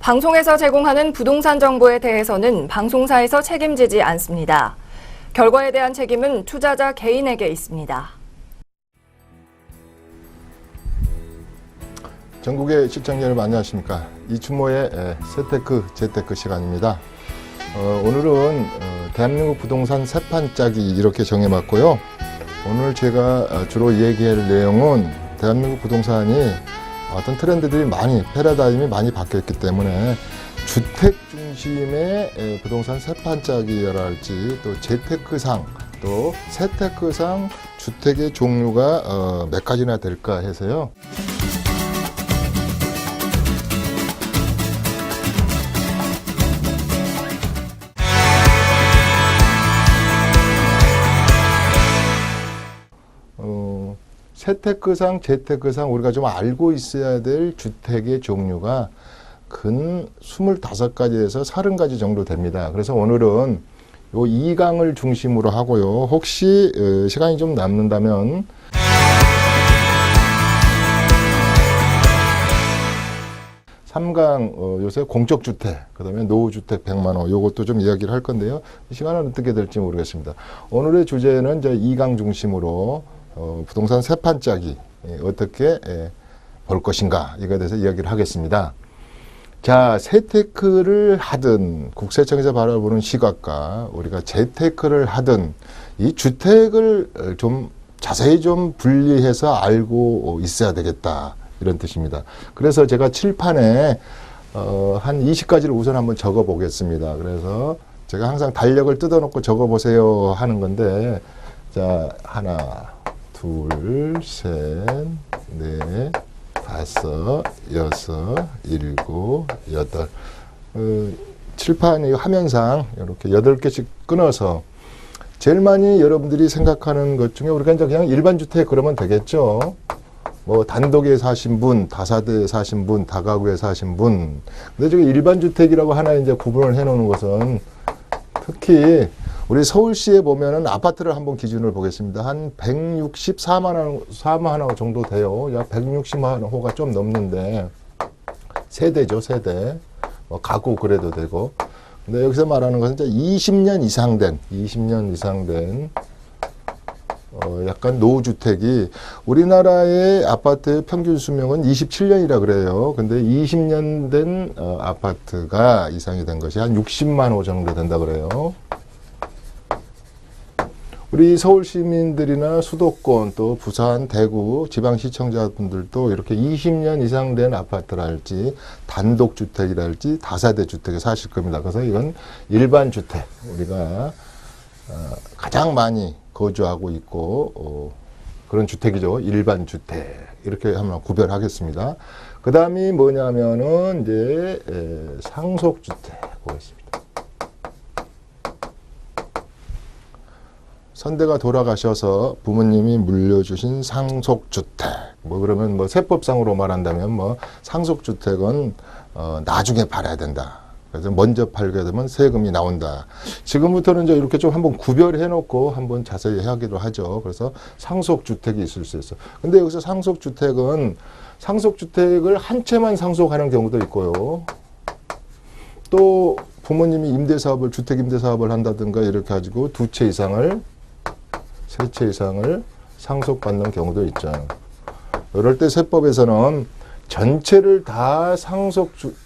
방송에서 제공하는 부동산 정보에 대해서는 방송사에서 책임지지 않습니다. 결과에 대한 책임은 투자자 개인에게 있습니다. 전국의 시청자 여러분 안녕하십니까. 이춘모의 세테크 재테크 시간입니다. 오늘은 대한민국 부동산 세판짜기 이렇게 정해봤고요. 오늘 제가 주로 얘기할 내용은 대한민국 부동산이 어떤 트렌드들이 패러다임이 많이 바뀌었기 때문에 주택 중심의 부동산 세판짜기랄지 또 재테크상 또 세테크상 주택의 종류가 몇 가지나 될까 해서요. 세테크상, 재테크상 우리가 좀 알고 있어야 될 주택의 종류가 근 25가지에서 30가지 정도 됩니다. 그래서 오늘은 요 2강을 중심으로 하고요. 혹시 시간이 좀 남는다면 3강 요새 공적주택, 그 다음에 노후주택 100만원 요것도 좀 이야기를 할 건데요. 시간은 어떻게 될지 모르겠습니다. 오늘의 주제는 이제 2강 중심으로 부동산 세판짜기 어떻게 볼 것인가 이거에 대해서 이야기를 하겠습니다. 자, 세테크를 하든 국세청에서 바라보는 시각과 우리가 재테크를 하든 이 주택을 좀 자세히 좀 분리해서 알고 있어야 되겠다 이런 뜻입니다. 그래서 제가 칠판에 한 20가지를 우선 한번 적어 보겠습니다. 그래서 제가 항상 달력을 뜯어 놓고 적어 보세요 하는 건데, 자, 하나 둘, 셋, 넷, 다섯, 여섯, 일곱, 여덟. 칠판 화면상 이렇게 8개씩 끊어서 제일 많이 여러분들이 생각하는 것 중에 우리가 이제 그냥 일반 주택 그러면 되겠죠. 뭐 단독에 사신 분, 다사대에 사신 분, 다가구에 사신 분. 근데 저기 일반 주택이라고 하나 이제 구분을 해 놓는 것은 특히 우리 서울시에 보면은 아파트를 한번 기준을 보겠습니다. 한 164만 호 정도 돼요. 약 160만 호가 좀 넘는데 세대죠, 세대. 가구 그래도 되고. 근데 여기서 말하는 것은 이제 20년 이상 된 약간 노후주택이 우리나라의 아파트의 평균 수명은 27년이라 그래요. 근데 20년 된 아파트가 이상이 된 것이 한 60만 호 정도 된다 그래요. 우리 서울 시민들이나 수도권 또 부산, 대구, 지방시청자분들도 이렇게 20년 이상 된 아파트랄지 단독주택이랄지 다세대 주택에 사실 겁니다. 그래서 이건 일반 주택, 우리가 가장 많이 거주하고 있고 그런 주택이죠. 일반 주택 이렇게 한번 구별하겠습니다. 그 다음이 뭐냐면은 이제 상속주택 보겠습니다. 선대가 돌아가셔서 부모님이 물려주신 상속주택. 뭐 그러면 뭐 세법상으로 말한다면 뭐 상속주택은 나중에 팔아야 된다. 그래서 먼저 팔게 되면 세금이 나온다. 지금부터는 이제 이렇게 좀 한번 구별해 놓고 한번 자세히 하기로 하죠. 그래서 상속주택이 있을 수 있어. 근데 여기서 상속주택은 상속주택을 한 채만 상속하는 경우도 있고요. 또 부모님이 임대사업을, 주택임대사업을 한다든가 이렇게 가지고 두 채 이상을, 세 채 이상을 상속받는 경우도 있죠. 이럴 때 세법에서는 전체를 다 상속주택으로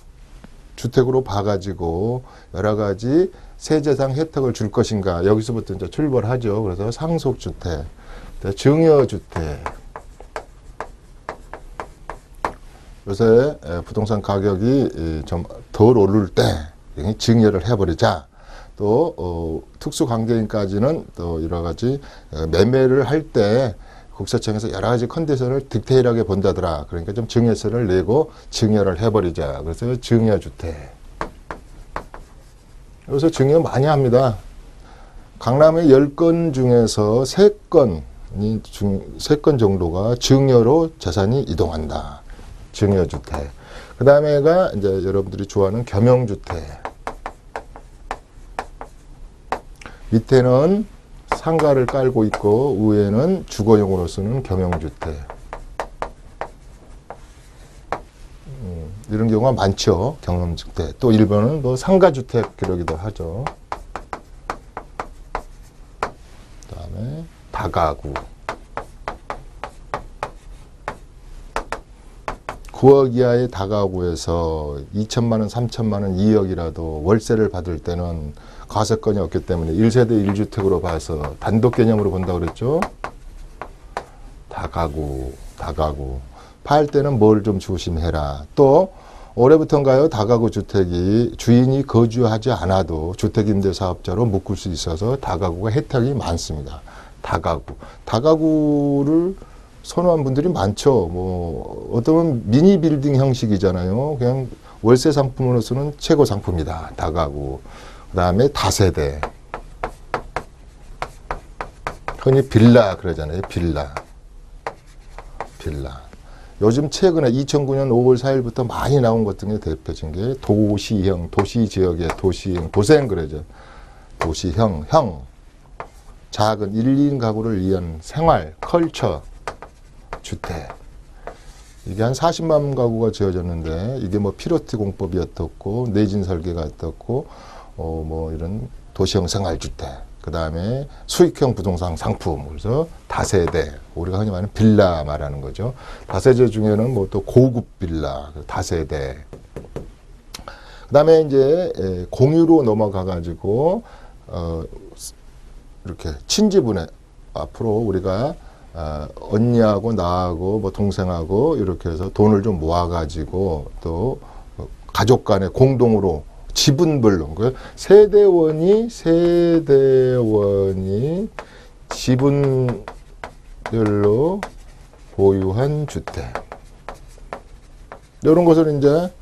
봐가지고 여러 가지 세제상 혜택을 줄 것인가 여기서부터 이제 출발하죠. 그래서 상속주택, 증여주택. 요새 부동산 가격이 좀 덜 오를 때 증여를 해버리자. 또 특수관계인까지는 또 여러 가지 매매를 할 때 국세청에서 여러 가지 컨디션을 디테일하게 본다더라. 그러니까 좀 증여세를 내고 증여를 해버리자. 그래서 증여주택. 여기서 증여 많이 합니다. 강남의 10건 중에서 3건 정도가 증여로 재산이 이동한다. 증여주택. 그 다음에가 이제 여러분들이 좋아하는 겸용주택. 밑에는 상가를 깔고 있고 위에는 주거용으로 쓰는 겸용주택. 이런 경우가 많죠. 경험주택. 또 1번은 뭐 상가주택 이러기도 하죠. 그다음에 다가구. 9억 이하의 다가구에서 2천만 원, 3천만 원, 2억이라도 월세를 받을 때는 과세권이 없기 때문에 1세대 1주택으로 봐서 단독 개념으로 본다 그랬죠. 다가구. 팔 때는 뭘 좀 조심해라. 또 올해부터인가요? 다가구 주택이 주인이 거주하지 않아도 주택임대사업자로 묶을 수 있어서 다가구가 혜택이 많습니다. 다가구를 선호한 분들이 많죠. 뭐 어떤 미니 빌딩 형식이잖아요. 그냥 월세 상품으로서는 최고 상품이다. 다가구. 그다음에 다세대. 흔히 빌라 그러잖아요. 빌라. 요즘 최근에 2009년 5월 4일부터 많이 나온 것 중에 대표적인 게 도시형, 도시지역의 도시형, 도생 그러죠. 도시형, 작은 1, 2인 가구를 위한 생활, 컬처, 주택. 이게 한 40만 가구가 지어졌는데 이게 뭐 피로티 공법이 어떻고 내진 설계가 어떻고 뭐 이런 도시형 생활주택. 그 다음에 수익형 부동산 상품, 그래서 다세대, 우리가 흔히 말하는 빌라 말하는 거죠. 다세대 중에는 뭐 또 고급 빌라, 다세대. 그 다음에 이제 공유로 넘어가가지고, 이렇게 친지분해, 앞으로 우리가 언니하고 나하고 뭐 동생하고 이렇게 해서 돈을 좀 모아가지고 또 가족 간에 공동으로 지분별로 세대원이 지분별로 보유한 주택. 이런 것을 이제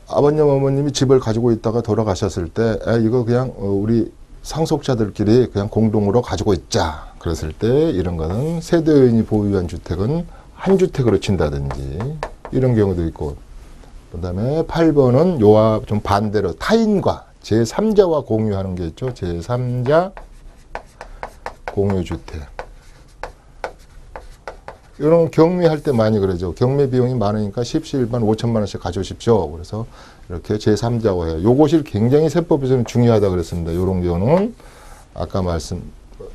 아버님 어머님이 집을 가지고 있다가 돌아가셨을 때 이거 그냥 우리 상속자들끼리 그냥 공동으로 가지고 있자. 그랬을 때 이런 거는 세대원이 보유한 주택은 한 주택으로 친다든지 이런 경우도 있고. 그 다음에 8번은 요와 좀 반대로 타인과 제3자와 공유하는 게 있죠. 제3자 공유주택. 이런 경매할 때 많이 그러죠. 경매 비용이 많으니까 십시일반 5천만 원씩 가져오십시오. 그래서 이렇게 제3자와 해요. 요것이 굉장히 세법에서는 중요하다 그랬습니다. 이런 경우는 아까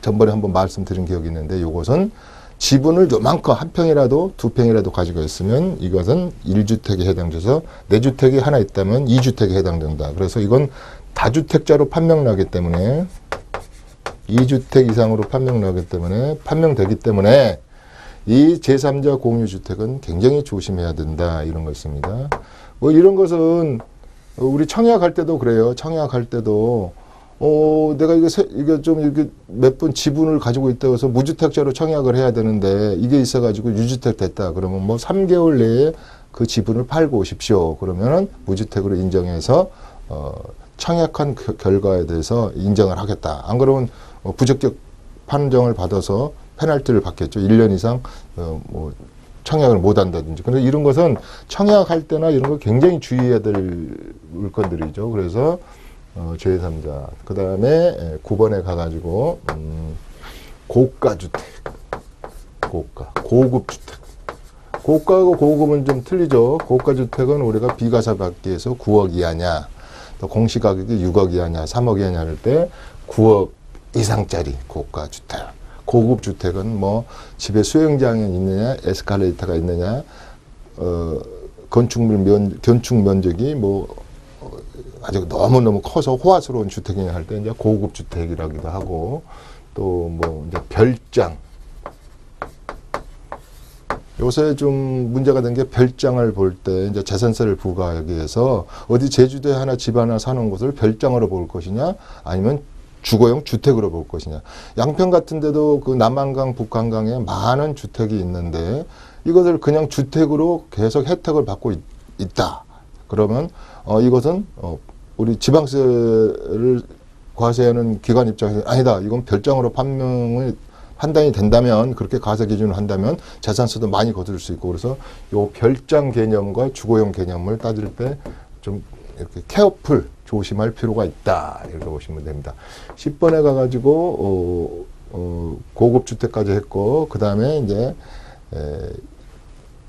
전번에 한번 말씀드린 기억이 있는데 요것은 지분을 요만큼 한 평이라도 두 평이라도 가지고 있으면 이것은 1주택에 해당돼서 내 주택이 하나 있다면 2주택에 해당된다. 그래서 이건 다주택자로 판명나기 때문에 2주택 이상으로 판명나기 때문에 판명되기 때문에 이 제3자 공유주택은 굉장히 조심해야 된다. 이런 거 있습니다. 뭐 이런 것은 우리 청약할 때도 그래요. 청약할 때도 내가 이거 좀 이렇게 몇 번 지분을 가지고 있다고 해서 무주택자로 청약을 해야 되는데 이게 있어가지고 유주택 됐다. 그러면 뭐 3개월 내에 그 지분을 팔고 오십시오. 그러면은 무주택으로 인정해서 청약한 결과에 대해서 인정을 하겠다. 안 그러면 부적격 판정을 받아서 페널티를 받겠죠. 1년 이상 뭐 청약을 못 한다든지. 그런데 이런 것은 청약할 때나 이런 거 굉장히 주의해야 될 물건들이죠. 그래서 제3자. 그 다음에 9번에 가가지고, 고가주택. 고급주택. 고가하고 고급은 좀 틀리죠. 고가주택은 우리가 비과세 받기 위해서 9억 이하냐, 또 공시가격이 6억 이하냐, 3억 이하냐 할 때 9억 이상짜리 고가주택. 고급주택은 뭐 집에 수영장이 있느냐, 에스컬레이터가 있느냐, 건축 면적이 뭐 아주 너무너무 커서 호화스러운 주택이냐 할 때 이제 고급 주택이라기도 하고 또 뭐 이제 별장. 요새 좀 문제가 된 게 별장을 볼 때 이제 재산세를 부과하기 위해서 어디 제주도에 하나 집 하나 사는 곳을 별장으로 볼 것이냐 아니면 주거용 주택으로 볼 것이냐. 양평 같은 데도 그 남한강, 북한강에 많은 주택이 있는데 이것을 그냥 주택으로 계속 혜택을 받고 있다. 그러면 이것은 우리 지방세를 과세하는 기관 입장에서 아니다. 이건 별장으로 판단이 된다면 그렇게 과세 기준을 한다면 재산세도 많이 거둘 수 있고 그래서 요 별장 개념과 주거용 개념을 따질 때 좀 이렇게 케어풀 조심할 필요가 있다. 이렇게 보시면 됩니다. 10번에 가가지고 고급 주택까지 했고 그 다음에 이제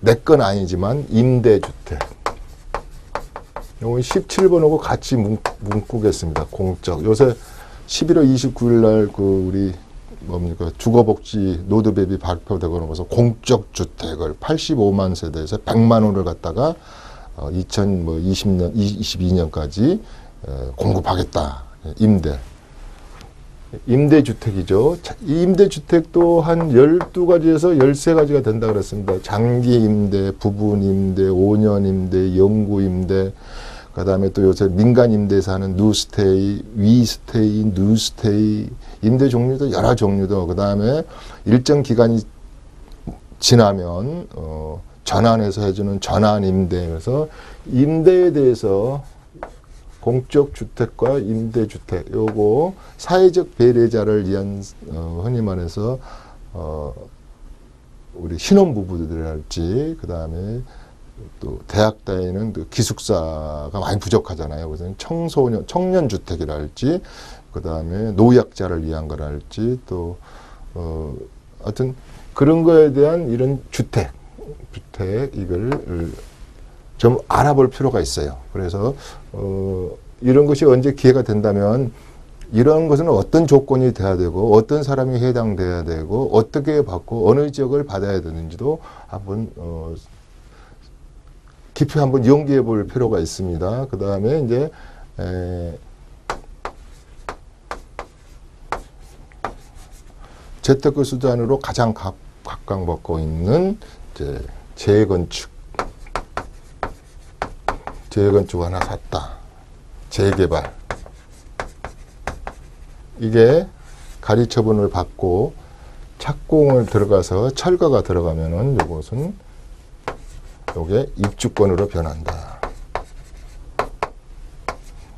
내 건 아니지만 임대주택. 요건 17번하고 같이 묶겠습니다. 공적. 요새 11월 29일 날 우리 뭡니까 주거복지 노드맵이 발표되고 나서 공적 주택을 85만 세대에서 100만 원을 갖다가 2020년 22년까지 공급하겠다. 임대주택이죠. 이 임대주택도 한 12가지에서 13가지가 된다 그랬습니다. 장기 임대, 부분 임대, 5년 임대, 영구 임대, 그 다음에 또 요새 민간 임대에서 하는 누스테이, 위스테이, 누스테이, 임대 종류도 여러 종류도, 그 다음에 일정 기간이 지나면, 전환해서 해주는 전환 임대. 그래서 임대에 대해서 공적 주택과 임대주택, 요거 사회적 배려자를 위한, 흔히 말해서, 우리 신혼부부들이랄지, 그 다음에 또 대학 다니는 기숙사가 많이 부족하잖아요. 그래서 청년주택이랄지, 그 다음에 노약자를 위한 거랄지, 또, 하여튼 그런 거에 대한 이런 주택, 이걸 좀 알아볼 필요가 있어요. 그래서, 이런 것이 언제 기회가 된다면, 이런 것은 어떤 조건이 돼야 되고, 어떤 사람이 해당돼야 되고, 어떻게 받고, 어느 지역을 받아야 되는지도 한번, 깊이 한번 연구해 볼 필요가 있습니다. 그 다음에 이제, 재테크 수단으로 가장 각광받고 있는 이제 재건축 하나 샀다. 재개발. 이게 가리처분을 받고 착공을 들어가서 철거가 들어가면은 요것은 요게 입주권으로 변한다.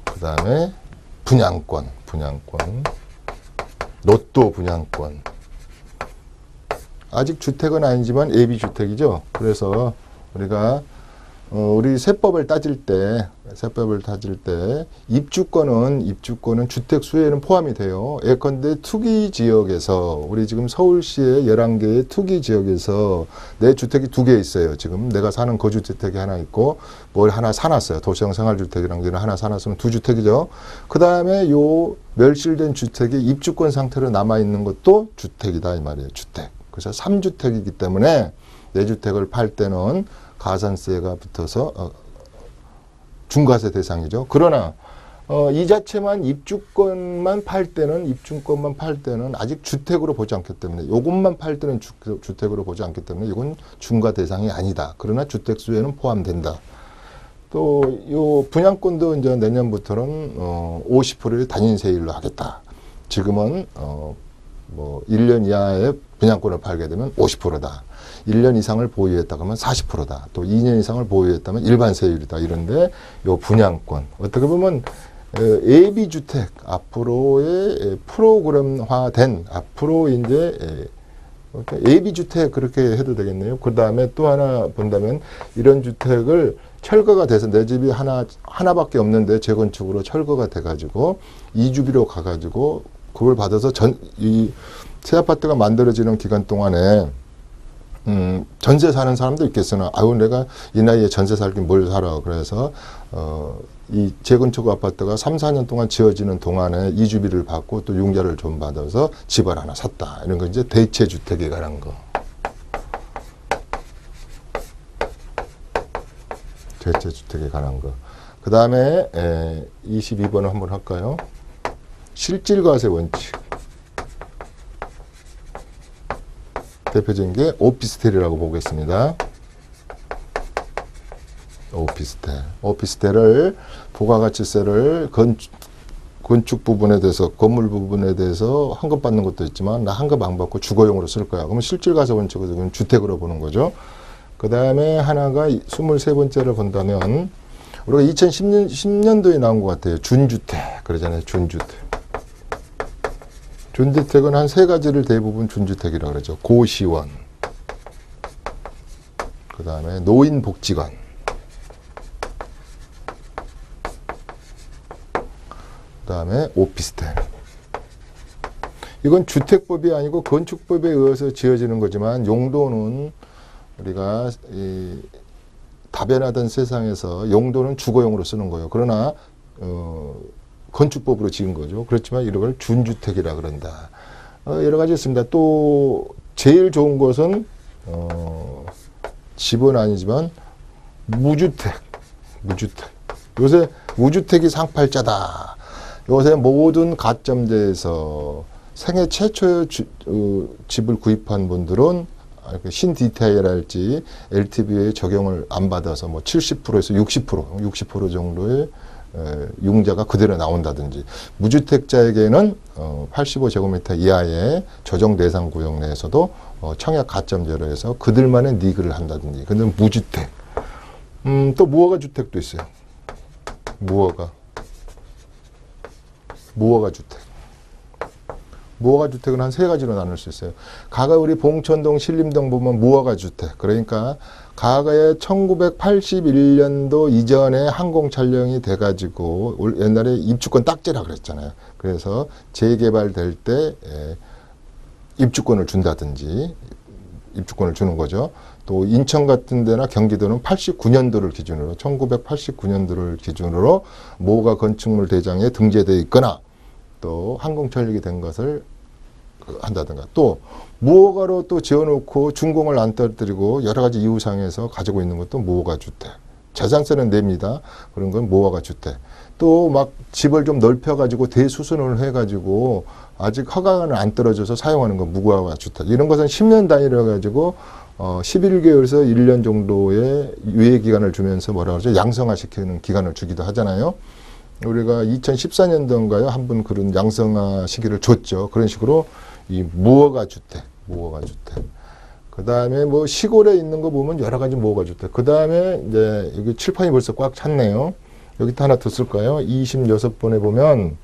그 다음에 분양권, 로또 분양권. 아직 주택은 아니지만 예비주택이죠. 그래서 우리가 우리 세법을 따질 때 입주권은 주택 수에는 포함이 돼요. 예컨대 투기 지역에서 우리 지금 서울시의 11개의 투기 지역에서 내 주택이 2개 있어요. 지금 내가 사는 거주주택이 하나 있고 뭘 하나 사놨어요. 도시형 생활주택이라는 게 하나 사놨으면 2주택이죠. 그 다음에 요 멸실된 주택이 입주권 상태로 남아있는 것도 주택이다 이 말이에요. 주택. 그래서 3주택이기 때문에 내 주택을 팔 때는 가산세가 붙어서 중과세 대상이죠. 그러나 이 자체만 입주권만 팔 때는 아직 주택으로 보지 않기 때문에 요것만 팔 때는 주택으로 보지 않기 때문에 이건 중과 대상이 아니다. 그러나 주택 수에는 포함된다. 또 요 분양권도 이제 내년부터는 50%를 단인세율로 하겠다. 지금은 뭐 1년 이하의 분양권을 팔게 되면 50%다. 1년 이상을 보유했다 그러면 40%다. 또 2년 이상을 보유했다면 일반 세율이다. 이런데 요 분양권 어떻게 보면 예비주택 앞으로의 프로그램화된 앞으로 이제 예비주택 그렇게 해도 되겠네요. 그 다음에 또 하나 본다면 이런 주택을 철거가 돼서 내 집이 하나밖에 없는데 재건축으로 철거가 돼가지고 이주비로 가가지고 그걸 받아서 이 새 아파트가 만들어지는 기간 동안에 전세 사는 사람도 있겠으나 아유 내가 이 나이에 전세 살긴 뭘 살아. 그래서 이 재건축 아파트가 3, 4년 동안 지어지는 동안에 이주비를 받고 또 융자를 좀 받아서 집을 하나 샀다. 이런 거 이제 대체주택에 관한 거. 대체주택에 관한 거. 그 다음에 22번을 한번 할까요? 실질과세 원칙. 대표적인 게 오피스텔이라고 보겠습니다. 오피스텔을 부가가치세를 건축 부분에 대해서 건물 부분에 대해서 환급받는 것도 있지만 나 환급 안 받고 주거용으로 쓸 거야. 그러면 실질과세 원칙은 주택으로 보는 거죠. 그 다음에 하나가 23번째를 본다면 우리가 2010년도에 나온 것 같아요. 준주택 그러잖아요. 준주택은 한 3가지를 대부분 준주택이라고 그러죠. 고시원, 그 다음에 노인복지관, 그 다음에 오피스텔. 이건 주택법이 아니고 건축법에 의해서 지어지는 거지만 용도는 우리가 이 다변화된 세상에서 용도는 주거용으로 쓰는 거예요. 그러나 건축법으로 지은 거죠. 그렇지만 이런 걸 준주택이라 그런다. 여러 가지 있습니다. 또 제일 좋은 것은 집은 아니지만 무주택. 요새 무주택이 상팔자다. 요새 모든 가점제에서 생애 최초의 집을 구입한 분들은 신디테일할지 LTV에 적용을 안 받아서 뭐 70%에서 60% 정도의 융자가 그대로 나온다든지, 무주택자에게는 85제곱미터 이하의 조정 대상 구역 내에서도 청약 가점제로 해서 그들만의 니그를 한다든지. 근데 무주택. 또 무허가 주택도 있어요. 무허가 주택. 무허가 주택은 한 세 가지로 나눌 수 있어요. 과거 우리 봉천동, 신림동 보면 무허가 주택. 그러니까 과거에 1981년도 이전에 항공 촬영이 돼가지고 옛날에 입주권 딱지라 그랬잖아요. 그래서 재개발될 때 입주권을 준다든지, 입주권을 주는 거죠. 또 인천 같은 데나 경기도는 89년도를 기준으로, 1989년도를 기준으로 모가 건축물 대장에 등재되어 있거나 또 항공 촬영이 된 것을 한다든가, 또 무허가로 또 지어놓고 준공을 안 떨어뜨리고 여러 가지 이유상에서 가지고 있는 것도 무허가 주택. 재산세는 냅니다. 그런 건 무허가 주택. 또 막 집을 좀 넓혀가지고 대수선을 해가지고 아직 허가는 안 떨어져서 사용하는 건 무허가 주택. 이런 것은 10년 단위로 해가지고 11개월에서 1년 정도의 유예 기간을 주면서 뭐라 그러죠? 양성화시키는 기간을 주기도 하잖아요. 우리가 2014년도인가요? 한 번 그런 양성화 시기를 줬죠. 그런 식으로 이 무허가 주택. 그 다음에 뭐 시골에 있는 거 보면 여러 가지 무허가 주택. 그 다음에 이제 여기 칠판이 벌써 꽉 찼네요. 여기 또 하나 더 쓸까요? 26번에 보면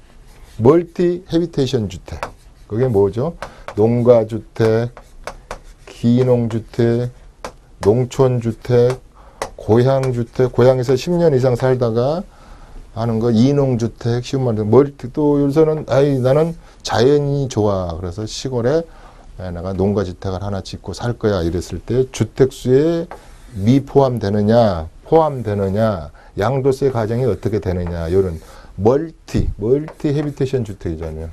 멀티 헤비테이션 주택. 그게 뭐죠? 농가주택, 기농주택, 농촌주택, 고향주택, 고향에서 10년 이상 살다가 하는 거, 이농주택, 쉬운 말로 멀티. 또 요새는 나는 자연이 좋아. 그래서 시골에 내가 농가주택을 하나 짓고 살 거야. 이랬을 때 주택수에 포함되느냐, 양도세 가정이 어떻게 되느냐. 이런 멀티 헤비테이션 주택이잖아요.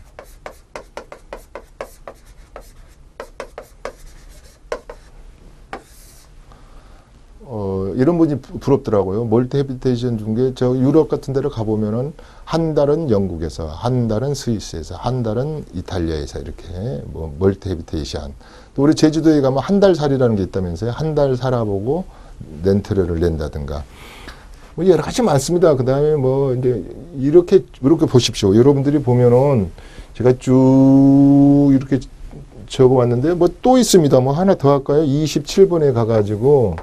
이런 분이 부럽더라고요. 멀티 헤비테이션 중에 저 유럽 같은 데를 가보면은 한 달은 영국에서, 한 달은 스위스에서, 한 달은 이탈리아에서 이렇게 뭐 멀티 헤비테이션. 또 우리 제주도에 가면 한 달 살이라는 게 있다면서요. 한 달 살아보고 렌트료를 낸다든가. 뭐 여러 가지 많습니다. 그 다음에 뭐 이제 이렇게 보십시오. 여러분들이 보면은 제가 쭉 이렇게 적어왔는데 뭐 또 있습니다. 뭐 하나 더 할까요? 27번에 가가지고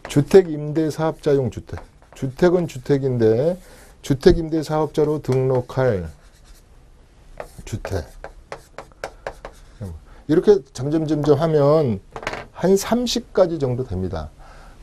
주택임대사업자용 주택. 주택은 주택인데 주택임대사업자로 등록할 주택. 이렇게 점점 하면 한 30가지 정도 됩니다.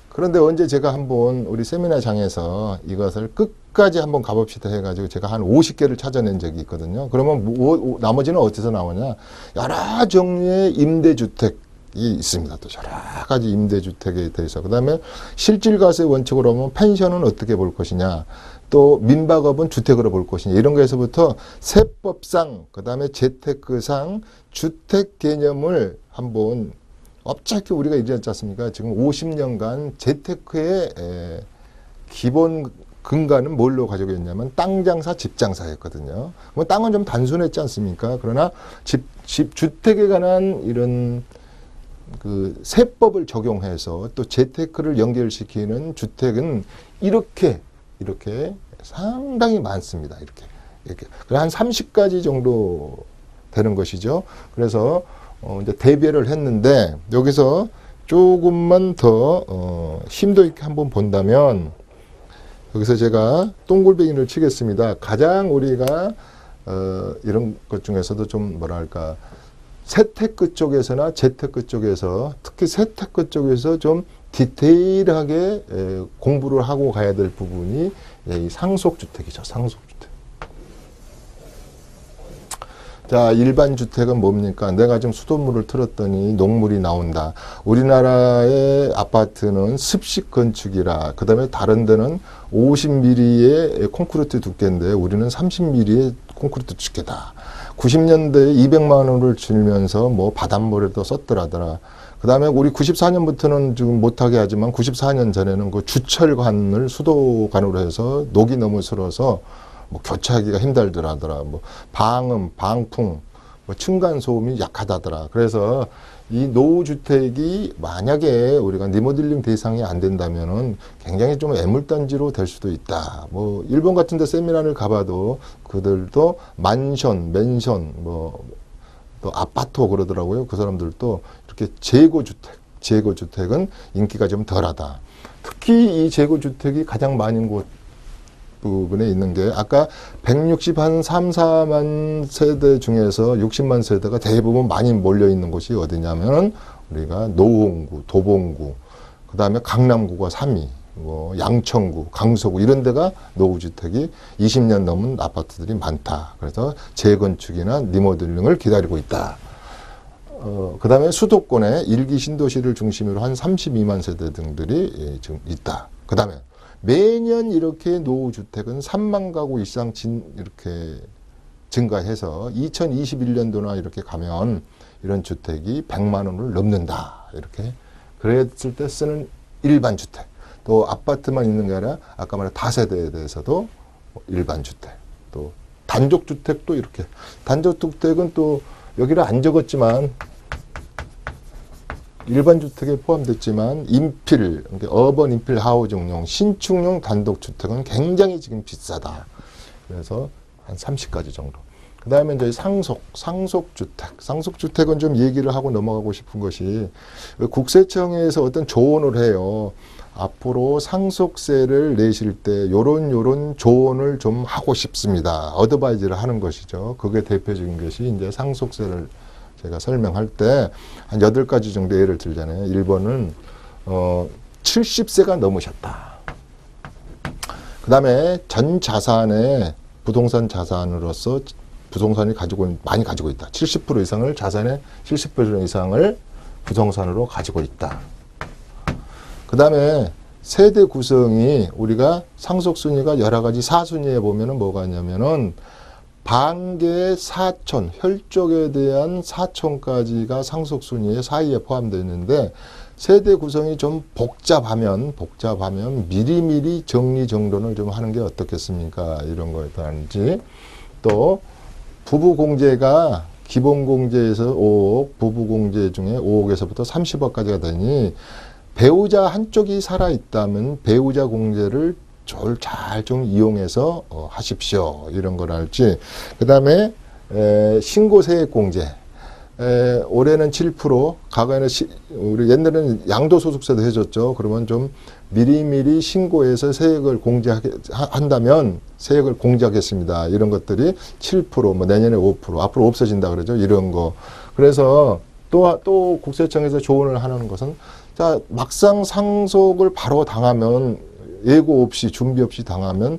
그런데 언제 제가 한번 우리 세미나장에서 이것을 끝까지 한번 가봅시다 해가지고 제가 한 50개를 찾아낸 적이 있거든요. 그러면 나머지는 어디서 나오냐? 여러 종류의 임대주택이 있습니다. 또 여러 가지 임대주택에 대해서. 그 다음에 실질과세 원칙으로 보면 펜션은 어떻게 볼 것이냐. 또 민박업은 주택으로 볼 것이냐. 이런 거에서부터 세법상, 그 다음에 재테크상 주택 개념을 한번 어차피 우리가 이랬지 않습니까? 지금 50년간 재테크의 기본 근간은 뭘로 가지고 있냐면 땅 장사, 집 장사였거든요. 뭐 땅은 좀 단순했지 않습니까? 그러나 주택에 관한 이런 그 세법을 적용해서 또 재테크를 연결시키는 주택은 이렇게 상당히 많습니다. 이렇게. 한 30가지 정도 되는 것이죠. 그래서 이제 대비를 했는데 여기서 조금만 더 심도 있게 한번 본다면 여기서 제가 동글뱅이를 치겠습니다. 가장 우리가 이런 것 중에서도 좀 뭐랄까 세테크 쪽에서나 재테크 쪽에서 특히 세테크 쪽에서 좀 디테일하게 공부를 하고 가야 될 부분이 이 상속주택이죠. 상속주택. 자, 일반 주택은 뭡니까? 내가 지금 수돗물을 틀었더니 녹물이 나온다. 우리나라의 아파트는 습식 건축이라, 그 다음에 다른 데는 50mm의 콘크리트 두께인데 우리는 30mm의 콘크리트 두께다. 90년대에 200만 원을 주면서 뭐 바닷물에도 썼더라더라. 그 다음에 우리 94년부터는 지금 못하게 하지만 94년 전에는 그 주철관을 수도관으로 해서 녹이 너무 슬어서 뭐 교체하기가 힘들더라더라. 뭐 방음, 방풍, 뭐 층간 소음이 약하다더라. 그래서 이 노후주택이 만약에 우리가 리모델링 대상이 안 된다면은 굉장히 좀 애물단지로 될 수도 있다. 뭐 일본 같은 데 세미나를 가봐도 그들도 만션, 맨션, 뭐 또 아파트 그러더라고요. 그 사람들도 이렇게 재고주택은 인기가 좀 덜하다. 특히 이 재고주택이 가장 많은 곳 부분에 있는 게 아까 163, 4만 세대 중에서 60만 세대가 대부분 많이 몰려 있는 곳이 어디냐면 우리가 노원구, 도봉구, 그 다음에 강남구가 3위, 뭐 양천구, 강서구 이런 데가 노후주택이 20년 넘은 아파트들이 많다. 그래서 재건축이나 리모델링을 기다리고 있다. 그 다음에 수도권에 일기 신도시를 중심으로 한 32만 세대 등들이 지금 있다. 그 다음에 매년 이렇게 노후주택은 3만 가구 이상 이렇게 증가해서 2021년도나 이렇게 가면 이런 주택이 100만 원을 넘는다. 이렇게. 그랬을 때 쓰는 일반 주택. 또 아파트만 있는 게 아니라 아까 말한 다세대에 대해서도 일반 주택. 또 단독주택도 이렇게. 단독주택은 또 여기를 안 적었지만 일반 주택에 포함됐지만 인필, 어번 인필 하우징용, 신축용 단독주택은 굉장히 지금 비싸다. 그래서 한 30가지 정도. 그 다음에 이제 상속주택. 상속주택은 좀 얘기를 하고 넘어가고 싶은 것이 국세청에서 어떤 조언을 해요. 앞으로 상속세를 내실 때 요런 조언을 좀 하고 싶습니다. 어드바이즈를 하는 것이죠. 그게 대표적인 것이 이제 상속세를 제가 설명할 때 한 8가지 정도 예를 들잖아요. 1번은 70세가 넘으셨다. 그 다음에 전 자산에 부동산 자산으로서 부동산이 많이 가지고 있다. 70% 이상을 자산의 70% 이상을 부동산으로 가지고 있다. 그 다음에 세대 구성이 우리가 상속순위가 여러 가지 4순위에 보면은 뭐가 있냐면은 반계 사촌, 혈족에 대한 사촌까지가 상속순위의 사이에 포함되어 있는데 세대 구성이 좀 복잡하면 미리미리 정리정돈을 좀 하는 게 어떻겠습니까? 이런 거에 대한지 또 부부공제가 기본공제에서 5억, 부부공제 중에 5억에서부터 30억까지가 되니 배우자 한쪽이 살아있다면 배우자 공제를 잘 좀 이용해서 하십시오. 이런 걸 알지. 그 다음에 신고세액공제. 올해는 7%, 과거에는 우리 옛날에는 양도소득세도 해줬죠. 그러면 좀 미리미리 신고해서 세액을 공제한다면 세액을 공제하겠습니다. 이런 것들이 7%, 뭐 내년에 5%, 앞으로 없어진다 그러죠. 이런 거. 그래서 또 국세청에서 조언을 하는 것은 자, 막상 상속을 바로 당하면 예고 없이 준비 없이 당하면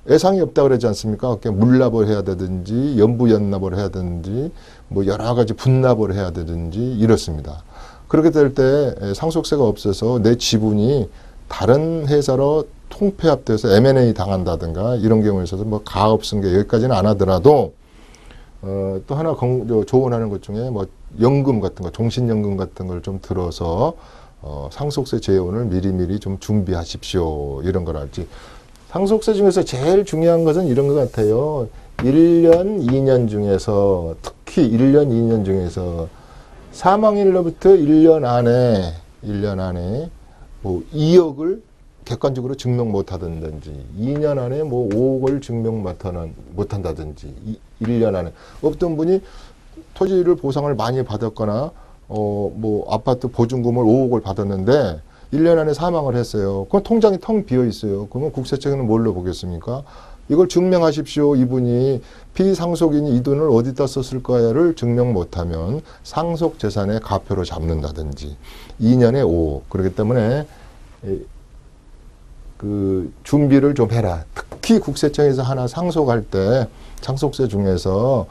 예상이 없다 그러지 않습니까? 물납을 해야 되든지 연부연납을 해야 되든지 뭐 여러 가지 분납을 해야 되든지 이렇습니다. 그렇게 될 때 상속세가 없어서 내 지분이 다른 회사로 통폐합돼서 M&A 당한다든가 이런 경우에 있어서 뭐 가업승계 여기까지는 안 하더라도 또 하나 조언하는 것 중에 뭐 연금 같은 거, 종신연금 같은 걸 좀 들어서 상속세 재원을 미리미리 좀 준비하십시오. 이런 걸 알지. 상속세 중에서 제일 중요한 것은 이런 것 같아요. 1년, 2년 중에서 특히 1년, 2년 중에서 사망일로부터 1년 안에 뭐 2억을 객관적으로 증명 못하든지 2년 안에 뭐 5억을 증명 못한다든지 1년 안에 어떤 분이 토지를 보상을 많이 받았거나 뭐 아파트 보증금을 5억을 받았는데 1년 안에 사망을 했어요. 그건 통장이 텅 비어 있어요. 그러면 국세청에는 뭘로 보겠습니까? 이걸 증명하십시오. 이분이 피상속인이 이 돈을 어디다 썼을까를 증명 못하면 상속재산의 가표로 잡는다든지 2년에 5억. 그렇기 때문에 그 준비를 좀 해라. 특히 국세청에서 하나 상속할 때 상속세 중에서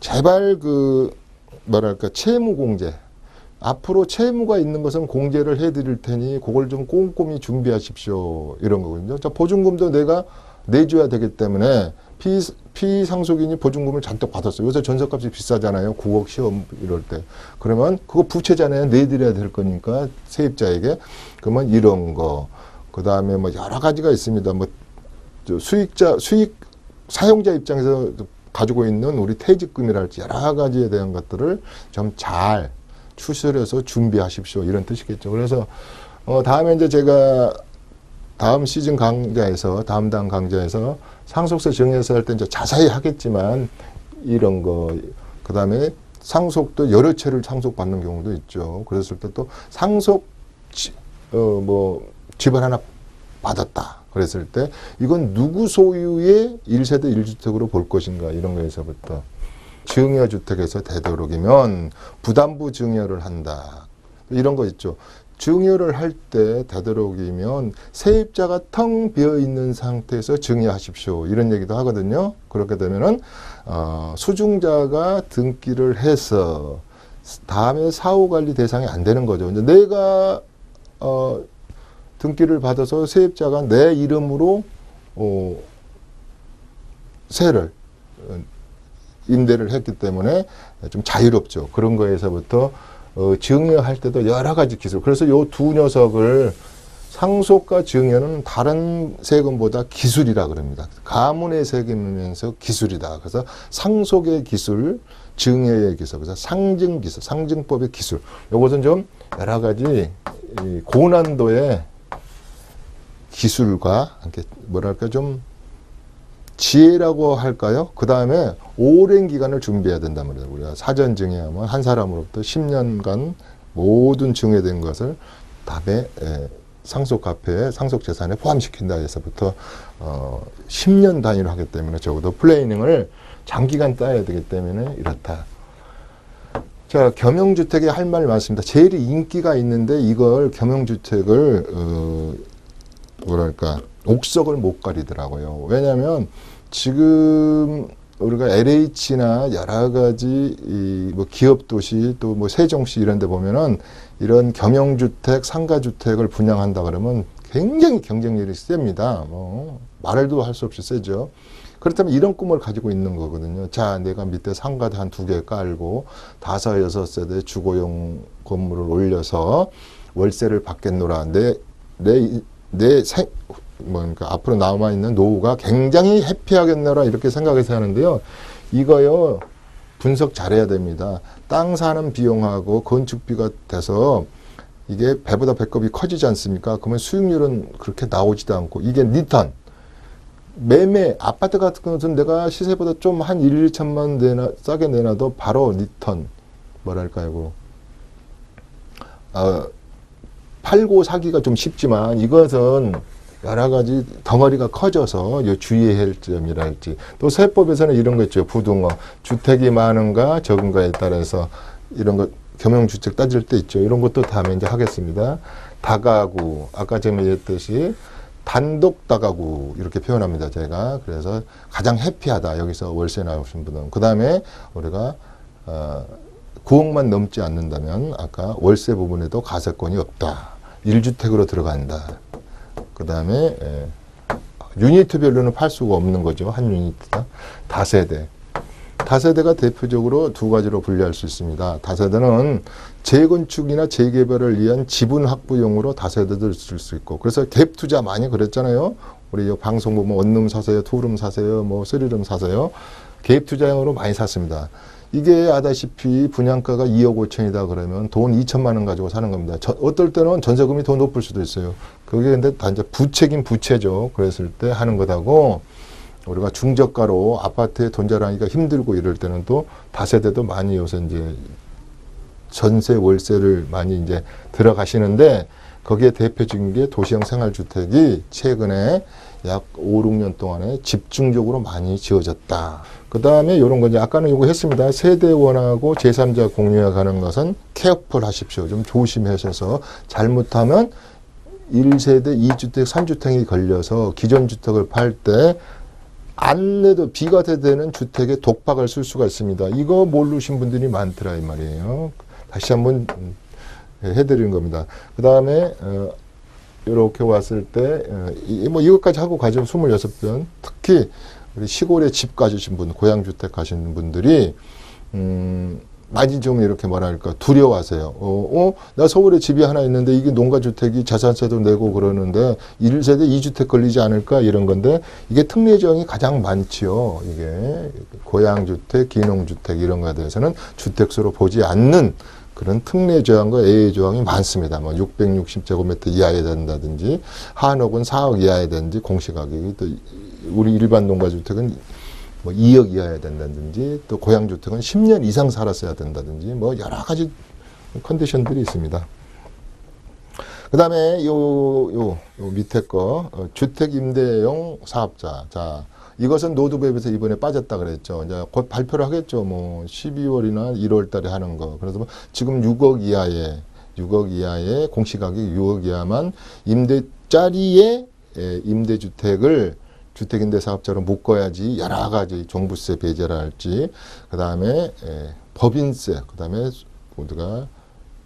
제발 뭐랄까 채무 공제, 앞으로 채무가 있는 것은 공제를 해드릴 테니 그걸 좀 꼼꼼히 준비하십시오, 이런 거거든요. 자, 보증금도 내가 내줘야 되기 때문에 피상속인이 보증금을 잔뜩 받았어요. 요새 전셋값이 비싸잖아요. 9억 10억 이럴 때. 그러면 그거 부채잖아요. 내드려야 될 거니까 세입자에게. 그러면 이런 거. 그 다음에 뭐 여러 가지가 있습니다. 뭐 수익 사용자 입장에서 가지고 있는 우리 퇴직금이랄지 여러 가지에 대한 것들을 좀 잘 추설해서 준비하십시오, 이런 뜻이겠죠. 그래서 다음에 이제 제가 다음 시즌 강좌에서, 다음 당 강좌에서 상속세 증여세 할 때 이제 자세히 하겠지만, 이런 거, 그 다음에 상속도 여러 채를 상속받는 경우도 있죠. 그랬을 때 또 집을 하나 받았다 그랬을 때 이건 누구 소유의 1세대 1주택으로 볼 것인가, 이런 거에서부터 증여주택에서 되도록이면 부담부 증여를 한다, 이런 거 있죠. 증여를 할 때 되도록이면 세입자가 텅 비어 있는 상태에서 증여하십시오, 이런 얘기도 하거든요. 그렇게 되면은 수중자가 등기를 해서 다음에 사후관리 대상이 안 되는 거죠. 이제 내가 등기를 받아서 세입자가 내 이름으로 세를 임대를 했기 때문에 좀 자유롭죠. 그런 거에서부터 증여할 때도 여러 가지 기술. 그래서 요 두 녀석을 상속과 증여는 다른 세금보다 기술이라 그럽니다. 가문의 세금이면서 기술이다. 그래서 상속의 기술, 증여의 기술, 그래서 상증 기술, 상증법의 기술. 요것은 좀 여러 가지 고난도의 기술과 이렇게 뭐랄까 좀 지혜라고 할까요? 그 다음에 오랜 기간을 준비해야 된단 말이에요. 우리가 사전 증여하면 한 사람으로부터 10년간 모든 증여된 것을 다음에 상속가표에 상속재산에 포함시킨다 해서부터 10년 단위로 하기 때문에 적어도 플래닝을 장기간 따야 되기 때문에 이렇다. 자, 겸용주택에 할 말 많습니다. 제일 인기가 있는데 이걸 겸용주택을 뭐랄까 옥석을 못 가리더라고요. 왜냐하면 지금 우리가 LH나 여러 가지 뭐 기업도시 또 뭐 세종시 이런 데 보면은 이런 겸용주택, 상가주택을 분양한다 그러면 굉장히 경쟁률이 셉니다. 뭐 말도 할 수 없이 세죠. 그렇다면 이런 꿈을 가지고 있는 거거든요. 자, 내가 밑에 상가도 한 2개 깔고 5, 6세대 주거용 건물을 올려서 월세를 받겠노라. 그러니까 앞으로 남아있는 노후가 굉장히 해피하겠노라, 이렇게 생각해서 하는데요. 이거요, 분석 잘해야 됩니다. 땅 사는 비용하고 건축비가 돼서 이게 배보다 배꼽이 커지지 않습니까? 그러면 수익률은 그렇게 나오지도 않고, 이게 리턴. 매매, 아파트 같은 것은 내가 시세보다 좀 한 1, 2천만 싸게 내놔도 바로 리턴, 뭐랄까요, 팔고 사기가 좀 쉽지만 이것은 여러 가지 덩어리가 커져서 주의해야 할 점이랄지, 또 세법에서는 이런 거 있죠. 부등호, 주택이 많은가 적은가에 따라서 이런 거 겸용주택 따질 때 있죠. 이런 것도 다음에 이제 하겠습니다. 다가구, 아까 제가 얘기했듯이 단독 다가구 이렇게 표현합니다, 제가. 그래서 가장 해피하다, 여기서 월세 나오신 분은. 그 다음에 우리가 9억만 넘지 않는다면 아까 월세 부분에도 가세권이 없다, 1주택으로 들어간다. 그 다음에 유니트별로는 팔 수가 없는 거죠. 한 유니트다. 다세대. 다세대가 대표적으로 두 가지로 분류할 수 있습니다. 다세대는 재건축이나 재개발을 위한 지분 확보용으로 다세대들 쓸 수 있고, 그래서 갭 투자 많이 그랬잖아요. 우리 방송 보면 원룸 사세요, 투룸 사세요, 뭐 쓰리룸 사세요. 갭 투자용으로 많이 샀습니다. 이게 아다시피 분양가가 2억 5천이다 그러면 돈 2천만 원 가지고 사는 겁니다. 어떨 때는 전세금이 더 높을 수도 있어요. 그게 근데 다 이제 부채긴 부채죠. 그랬을 때 하는 것하고, 우리가 중저가로 아파트에 돈 자랑하기가 힘들고 이럴 때는 또 다세대도 많이 요새 이제 전세 월세를 많이 이제 들어가시는데, 거기에 대표적인 게 도시형 생활주택이 최근에 약 5, 6년 동안에 집중적으로 많이 지어졌다. 그 다음에 이런 거 이제 아까는 요거 했습니다. 세대원하고 제3자 공유해 가는 것은 케어풀 하십시오. 좀 조심하셔서 잘못하면 1세대, 2주택, 3주택이 걸려서 기존 주택을 팔 때 안 내도 비과세되는 주택에 독박을 쓸 수가 있습니다. 이거 모르신 분들이 많더라 이 말이에요. 다시 한번 해드리는 겁니다. 그 다음에 이렇게 왔을 때 뭐 이것까지 하고 가죠. 26번. 특히 우리 시골에 집 가지신 분, 고향주택 가시는 분들이 많이 좀 이렇게 뭐랄까 두려워하세요. 나 서울에 집이 하나 있는데 이게 농가주택이 자산세도 내고 그러는데 1세대 2주택 걸리지 않을까 이런 건데 이게 특례조항이 가장 많지요. 이게 고향주택, 기농주택 이런 거에 대해서는 주택수로 보지 않는 그런 특례조항과 예외조항이 많습니다. 뭐 660제곱미터 이하에 된다든지 한옥은 4억 이하에 된지 공시가격이 또 우리 일반 농가주택은 뭐 2억 이하야 된다든지 또 고향주택은 10년 이상 살았어야 된다든지 뭐 여러 가지 컨디션들이 있습니다. 그 다음에 요 밑에 거 주택임대용 사업자. 자, 이것은 노드법에서 이번에 빠졌다 그랬죠. 이제 곧 발표를 하겠죠. 뭐 12월이나 1월 달에 하는 거. 그래서 지금 6억 이하에 공시가격 6억 이하만 임대짜리의 임대주택을 주택임대 사업자로 묶어야지 여러 가지 종부세 배제랄지 그 다음에 법인세 그 다음에 모두가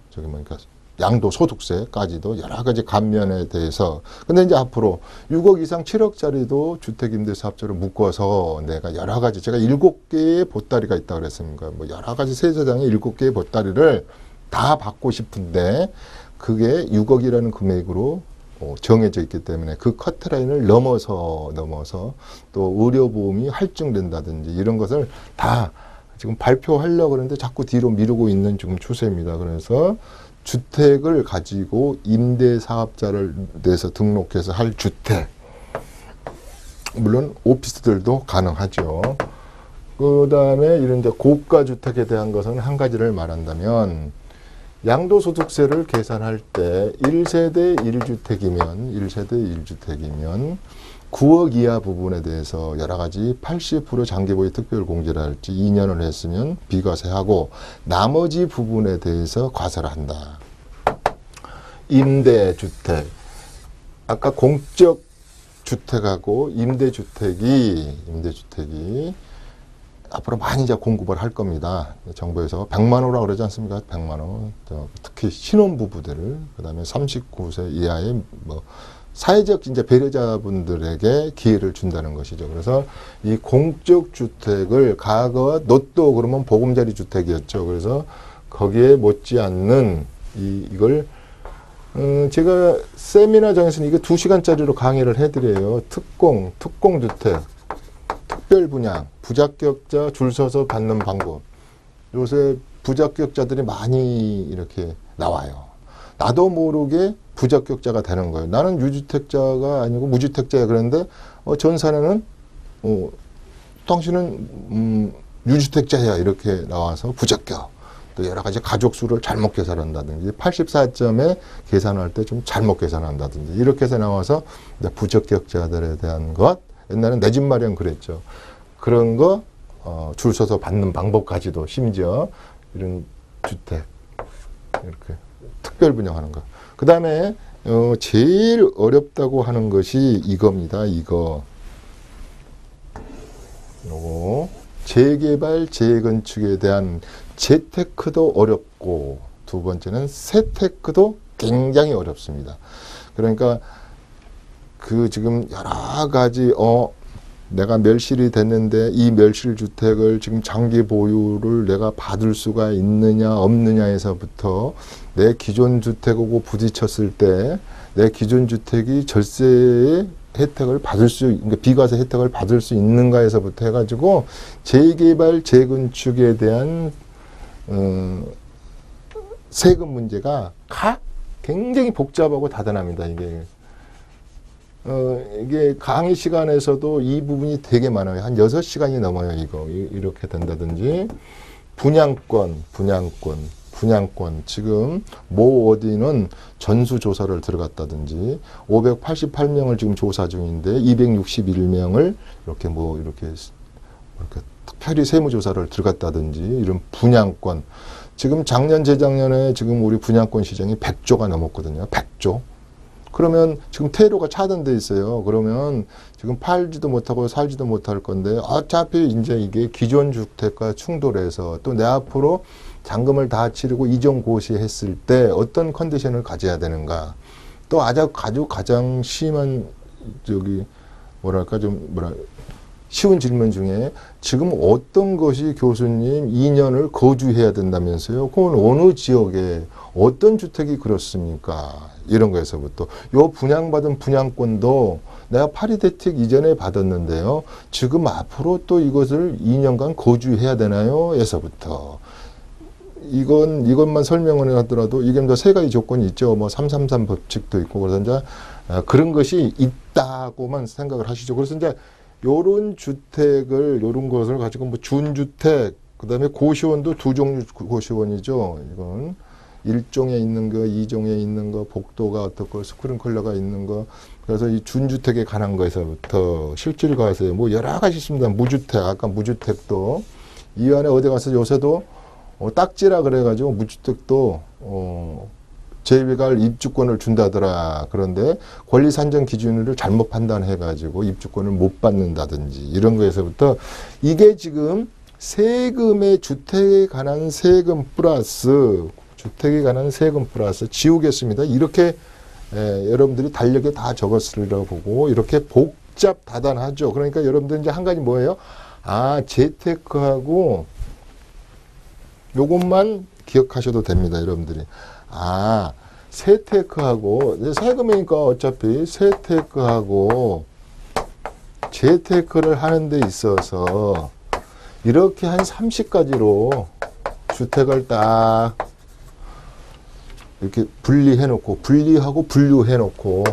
저기 뭐니까 양도소득세까지도 여러 가지 감면에 대해서 근데 이제 앞으로 6억 이상 7억짜리도 주택임대 사업자로 묶어서 내가 여러 가지 제가 7개의 보따리가 있다고 그랬습니까? 뭐 여러 가지 세제장에 7개의 보따리를 다 받고 싶은데 그게 6억이라는 금액으로 정해져 있기 때문에 그 커트라인을 넘어서 또 의료보험이 할증된다든지 이런 것을 다 지금 발표하려고 그러는데 자꾸 뒤로 미루고 있는 지금 추세입니다. 그래서 주택을 가지고 임대사업자를 내서 등록해서 할 주택 물론 오피스들도 가능하죠. 그 다음에 이런 이제 고가주택에 대한 것은 한 가지를 말한다면 양도소득세를 계산할 때 1세대 1주택이면 9억 이하 부분에 대해서 여러 가지 80% 장기보유 특별공제를 할지 2년을 했으면 비과세하고 나머지 부분에 대해서 과세를 한다. 임대주택. 아까 공적주택하고 임대주택이 앞으로 많이 이제 공급을 할 겁니다. 정부에서 100만 원이라고 그러지 않습니까? 100만 원. 특히 신혼부부들, 그 다음에 39세 이하의 뭐 사회적 이제 배려자분들에게 기회를 준다는 것이죠. 그래서 이 공적 주택을 과거 노또 그러면 보금자리 주택이었죠. 그래서 거기에 못지않는 이걸 제가 세미나장에서는 이게 2시간짜리로 강의를 해드려요. 특공주택. 특별분양, 부자격자 줄 서서 받는 방법. 요새 부자격자들이 많이 이렇게 나와요. 나도 모르게 부자격자가 되는 거예요. 나는 유주택자가 아니고 무주택자야. 그런데 전 사내는 당신은 유주택자야 이렇게 나와서 부자격. 또 여러 가지 가족 수를 잘못 계산한다든지 84점에 계산할 때 좀 잘못 계산한다든지 이렇게 해서 나와서 부적격자들에 대한 것 옛날엔 내 집 마련 그랬죠. 그런 거 줄 서서 받는 방법까지도 심지어 이런 주택 이렇게 특별 분양하는 거. 그 다음에 제일 어렵다고 하는 것이 이겁니다. 이거 재개발 재건축에 대한 재테크도 어렵고 두 번째는 세테크도 굉장히 어렵습니다. 그러니까 그 지금 여러 가지 내가 멸실이 됐는데 이 멸실 주택을 지금 장기 보유를 내가 받을 수가 있느냐 없느냐에서부터 내 기존 주택하고 부딪혔을 때 내 기존 주택이 절세의 혜택을 받을 그러니까 비과세 혜택을 받을 수 있는가에서부터 해가지고 재개발 재건축에 대한 세금 문제가 굉장히 복잡하고 다단합니다. 이게 강의 시간에서도 이 부분이 되게 많아요. 한 6시간이 넘어요. 이렇게 된다든지 분양권 지금 모 어디는 전수조사를 들어갔다든지 588명을 지금 조사 중인데 261명을 이렇게 특별히 세무조사를 들어갔다든지 이런 분양권 지금 작년 재작년에 지금 우리 분양권 시장이 100조가 넘었거든요. 100조. 그러면 지금 퇴로가 차단돼 있어요. 그러면 지금 팔지도 못하고 살지도 못할 건데 어차피 이제 이게 기존 주택과 충돌해서 또 내 앞으로 잔금을 다 치르고 이전 고시했을 때 어떤 컨디션을 가져야 되는가. 또 아주 가장 심한 쉬운 질문 중에 지금 어떤 것이 교수님 2년을 거주해야 된다면서요? 그건 어느 지역에 어떤 주택이 그렇습니까? 이런 거에서부터 요 분양받은 분양권도 내가 파리대택 이전에 받았는데요. 지금 앞으로 또 이것을 2년간 거주해야 되나요? 에서부터 이것만 설명을 하더라도 이게 뭐 세 가지 조건이 있죠. 뭐 333 법칙도 있고 그래서 이제 그런 것이 있다고만 생각을 하시죠. 그래서 이제 요런 것을 가지고 뭐 준주택, 그다음에 고시원도 두 종류 고시원이죠. 이건 1종에 있는 거, 2종에 있는 거, 복도가 어떻고 스프링클러가 있는 거. 그래서 이 준주택에 관한 거에서부터 실질과세요. 뭐 여러 가지 있습니다. 무주택, 아까 무주택도 이 안에 어디 가서 요새도 딱지라 그래가지고 무주택도 재개발 입주권을 준다더라. 그런데 권리 산정 기준을 잘못 판단해가지고 입주권을 못 받는다든지 이런 거에서부터 이게 지금 세금의 주택에 관한 세금 플러스 지우겠습니다. 이렇게 여러분들이 달력에 다 적었으리라고 보고 이렇게 복잡 다단하죠. 그러니까 여러분들 이제 한 가지 뭐예요? 재테크하고 요것만 기억하셔도 됩니다. 여러분들이. 세테크하고 세금이니까 어차피 세테크하고 재테크를 하는 데 있어서 이렇게 한 30가지로 주택을 딱 이렇게 분리하고 분류해놓고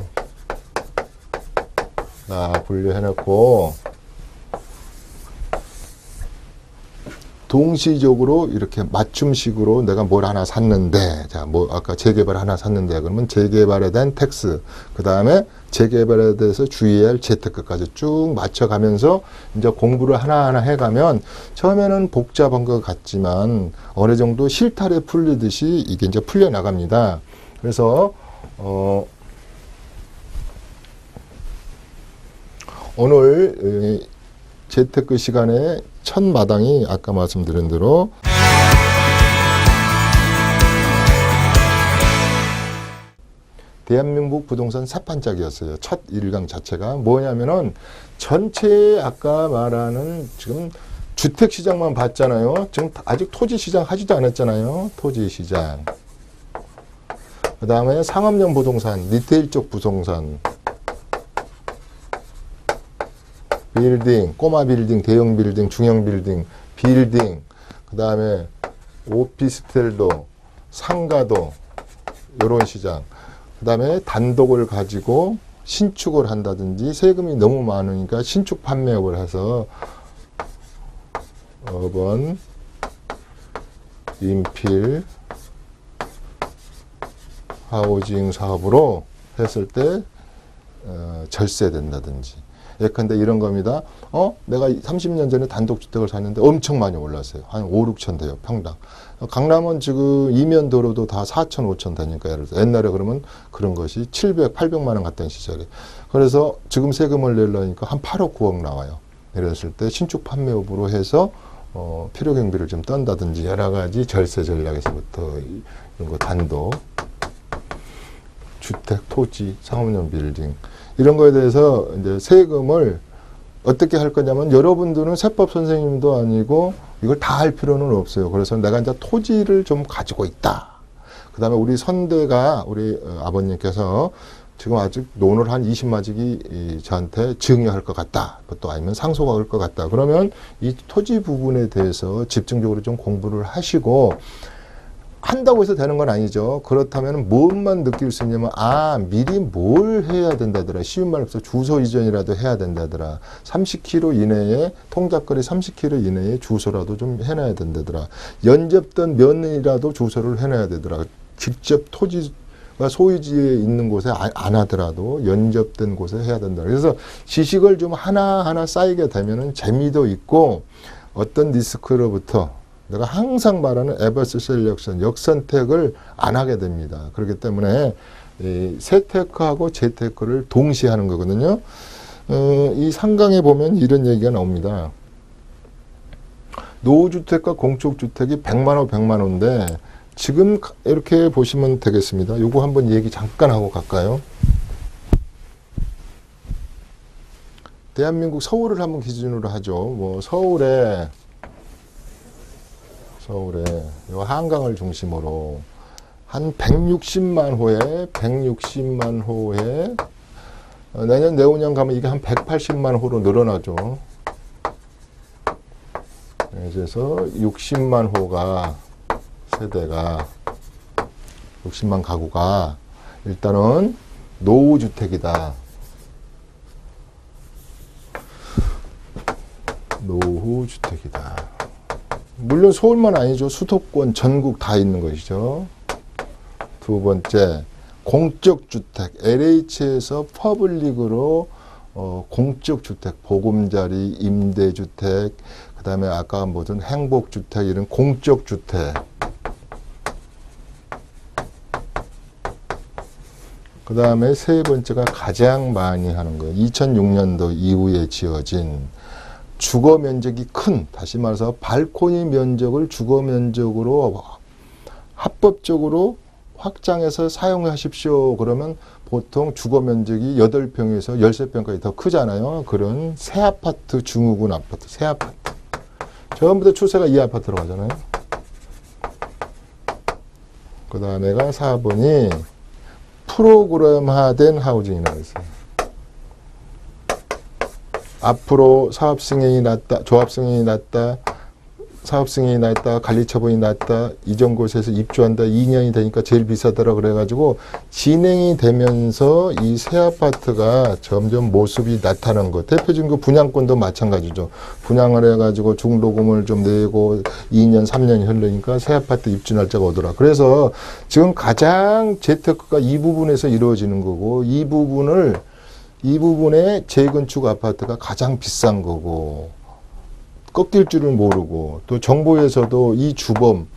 동시적으로 이렇게 맞춤식으로 내가 뭘 하나 샀는데, 아까 재개발 하나 샀는데, 그러면 재개발에 대한 텍스, 그 다음에 재개발에 대해서 주의해야 할 재테크까지 쭉 맞춰가면서 이제 공부를 하나하나 해가면 처음에는 복잡한 것 같지만 어느 정도 실타래 풀리듯이 이게 이제 풀려나갑니다. 그래서, 오늘 재테크 시간에 첫 마당이 아까 말씀드린 대로 대한민국 부동산 사판짝이었어요. 첫 1강 자체가 뭐냐면은 전체 아까 말하는 지금 주택시장만 봤잖아요. 지금 아직 토지시장 하지도 않았잖아요. 토지시장. 그 다음에 상업용 부동산, 리테일 쪽 부동산, 빌딩, 꼬마 빌딩, 대형 빌딩, 중형 빌딩, 그 다음에 오피스텔도, 상가도, 요런 시장. 그 다음에 단독을 가지고 신축을 한다든지 세금이 너무 많으니까 신축 판매업을 해서 어번, 인필, 하우징 사업으로 했을 때 절세된다든지. 예컨대 이런 겁니다. 내가 30년 전에 단독주택을 샀는데 엄청 많이 올랐어요. 한 5, 6천 돼요, 평당. 강남은 지금 이면 도로도 다 4천, 5천 되니까 예를 들어서 옛날에 그러면 그런 것이 700, 800만 원 같던 시절에. 그래서 지금 세금을 내려니까 한 8억, 9억 나와요. 이랬을 때 신축 판매업으로 해서 필요 경비를 좀 떤다든지 여러 가지 절세 전략에서부터 이런 거 단독, 주택, 토지, 상업용 빌딩 이런 거에 대해서 이제 세금을 어떻게 할 거냐면 여러분들은 세법 선생님도 아니고 이걸 다 할 필요는 없어요. 그래서 내가 이제 토지를 좀 가지고 있다. 그 다음에 우리 선대가 우리 아버님께서 지금 아직 논을 한 20마직이 저한테 증여할 것 같다. 또 아니면 상속가 올 것 같다. 그러면 이 토지 부분에 대해서 집중적으로 좀 공부를 하시고 한다고 해서 되는 건 아니죠. 그렇다면 무엇만 느낄 수 있냐면 미리 뭘 해야 된다더라. 쉬운 말로 주소 이전이라도 해야 된다더라. 30km 이내에 통작거리 30km 이내에 주소라도 좀 해놔야 된다더라. 연접된 면이라도 주소를 해놔야 되더라. 직접 토지가 소유지에 있는 곳에 안 하더라도 연접된 곳에 해야 된다. 그래서 지식을 좀 하나하나 쌓이게 되면은 재미도 있고 어떤 리스크로부터 내가 항상 말하는 에버스 셀렉션, 역선택을 안 하게 됩니다. 그렇기 때문에 이 세테크하고 재테크를 동시에 하는 거거든요. 이 상강에 보면 이런 얘기가 나옵니다. 노후주택과 공적주택이 100만 호, 100만 호인데 지금 이렇게 보시면 되겠습니다. 요거 한번 얘기 잠깐 하고 갈까요? 대한민국 서울을 한번 기준으로 하죠. 뭐 서울에 요 한강을 중심으로 한 160만 호에 내년 내후년 가면 이게 한 180만 호로 늘어나죠. 그래서 60만 호가 세대가 60만 가구가 일단은 노후주택이다. 노후주택이다. 물론 서울만 아니죠. 수도권 전국 다 있는 것이죠. 두 번째, 공적주택. LH에서 퍼블릭으로 공적주택, 보금자리, 임대주택, 그 다음에 아까 뭐든 행복주택, 이런 공적주택. 그 다음에 세 번째가 가장 많이 하는 거예요. 2006년도 이후에 지어진 주거 면적이 큰, 다시 말해서 발코니 면적을 주거 면적으로 합법적으로 확장해서 사용하십시오. 그러면 보통 주거 면적이 8평에서 13평까지 더 크잖아요. 그런 새 아파트, 중후군 아파트, 새 아파트. 전부 다 추세가 이 아파트로 가잖아요. 그 다음에가 4번이 프로그램화된 하우징이라고 했어요. 앞으로 사업 승인이 났다, 조합 승인이 났다, 사업 승인이 났다, 관리 처분이 났다, 이전 곳에서 입주한다, 2년이 되니까 제일 비싸더라 그래가지고 진행이 되면서 이 새 아파트가 점점 모습이 나타난 거. 대표적인 거 분양권도 마찬가지죠. 분양을 해가지고 중도금을 좀 내고 2년, 3년이 흐르니까 새 아파트 입주 날짜가 오더라. 그래서 지금 가장 재테크가 이 부분에서 이루어지는 거고, 이 부분에 재건축 아파트가 가장 비싼 거고, 꺾일 줄을 모르고, 또 정부에서도 이 주범,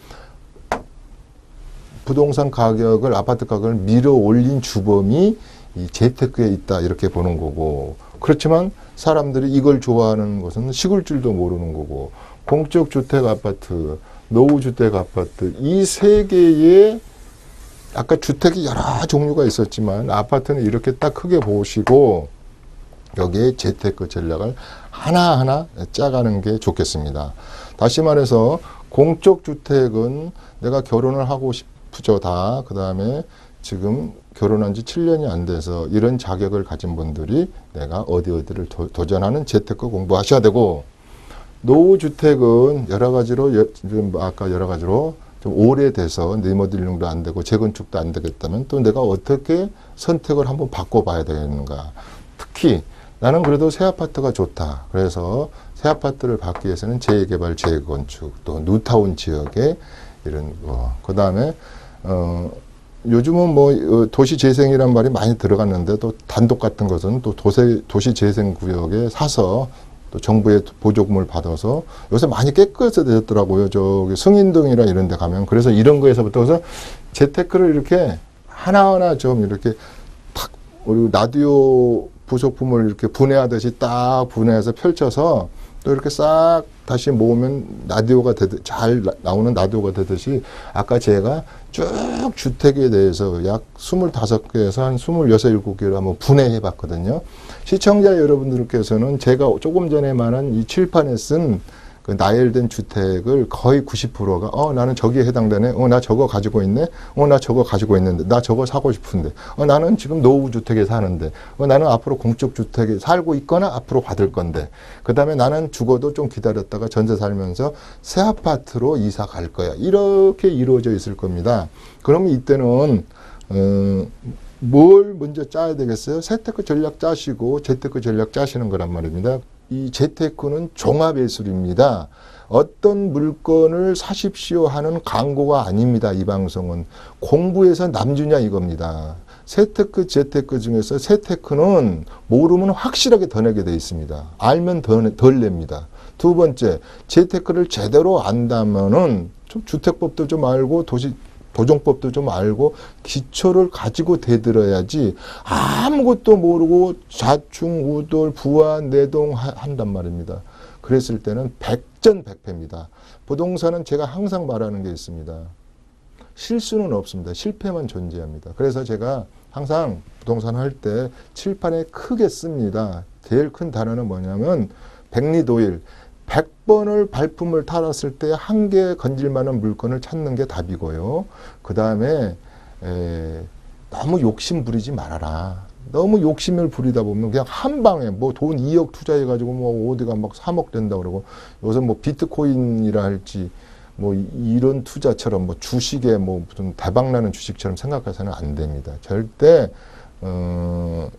부동산 가격을, 아파트 가격을 밀어 올린 주범이 이 재테크에 있다, 이렇게 보는 거고, 그렇지만 사람들이 이걸 좋아하는 것은 식을 줄도 모르는 거고, 공적주택 아파트, 노후주택 아파트, 이 세 개의 아까 주택이 여러 종류가 있었지만 아파트는 이렇게 딱 크게 보시고 여기에 재테크 전략을 하나하나 짜가는 게 좋겠습니다. 다시 말해서 공적주택은 내가 결혼을 하고 싶죠, 다. 그 다음에 지금 결혼한 지 7년이 안 돼서 이런 자격을 가진 분들이 내가 어디를 도전하는 재테크 공부하셔야 되고, 노후주택은 여러 가지로 좀 오래돼서 리모델링도 안 되고 재건축도 안 되겠다면 또 내가 어떻게 선택을 한번 바꿔봐야 되는가. 특히 나는 그래도 새 아파트가 좋다. 그래서 새 아파트를 받기 위해서는 재개발, 재건축, 또 뉴타운 지역에 이런 거. 그 다음에 요즘은 뭐 도시재생이란 말이 많이 들어갔는데 또 단독 같은 것은 또 도시재생구역에 사서 또 정부의 보조금을 받아서 요새 많이 깨끗해졌더라고요. 저기 승인동이나 이런 데 가면. 그래서 이런 거에서부터 해서 재테크를 이렇게 하나하나 좀 이렇게 탁, 우리 라디오 부속품을 이렇게 분해하듯이 딱 분해해서 펼쳐서 또 이렇게 싹 다시 모으면 라디오가 잘 나오는 라디오가 되듯이 아까 제가 쭉 주택에 대해서 약 25개에서 한 26, 7개를 한번 분해해 봤거든요. 시청자 여러분들께서는 제가 조금 전에 말한 이 칠판에 쓴 그 나열된 주택을 거의 90%가 나는 저기에 해당되네. 나 저거 가지고 있네. 나 저거 가지고 있는데. 나 저거 사고 싶은데. 나는 지금 노후주택에 사는데. 나는 앞으로 공적주택에 살고 있거나 앞으로 받을 건데. 그 다음에 나는 죽어도 좀 기다렸다가 전세 살면서 새 아파트로 이사 갈 거야. 이렇게 이루어져 있을 겁니다. 그러면 이때는 뭘 먼저 짜야 되겠어요? 세테크 전략 짜시고 재테크 전략 짜시는 거란 말입니다. 이 재테크는 종합예술입니다. 어떤 물건을 사십시오 하는 광고가 아닙니다. 이 방송은. 공부해서 남주냐 이겁니다. 세테크, 재테크 중에서 세테크는 모르면 확실하게 더 내게 되어 있습니다. 알면 덜 냅니다. 두 번째, 재테크를 제대로 안다면은 좀 주택법도 좀 알고 조정법도 좀 알고 기초를 가지고 대들어야지 아무것도 모르고 좌충우돌 부안내동 한단 말입니다. 그랬을 때는 백전백패입니다. 부동산은 제가 항상 말하는 게 있습니다. 실수는 없습니다. 실패만 존재합니다. 그래서 제가 항상 부동산 할 때 칠판에 크게 씁니다. 제일 큰 단어는 뭐냐면 백리도일. 100번을 발품을 탈았을 때 한 개 건질만한 물건을 찾는 게 답이고요. 그 다음에 너무 욕심 부리지 말아라. 너무 욕심을 부리다 보면 그냥 한 방에 뭐 돈 2억 투자해가지고 뭐 어디가 막 3억 된다 그러고 요새 뭐 비트코인이라 할지 뭐 이런 투자처럼 뭐 주식에 뭐 무슨 대박나는 주식처럼 생각해서는 안 됩니다. 절대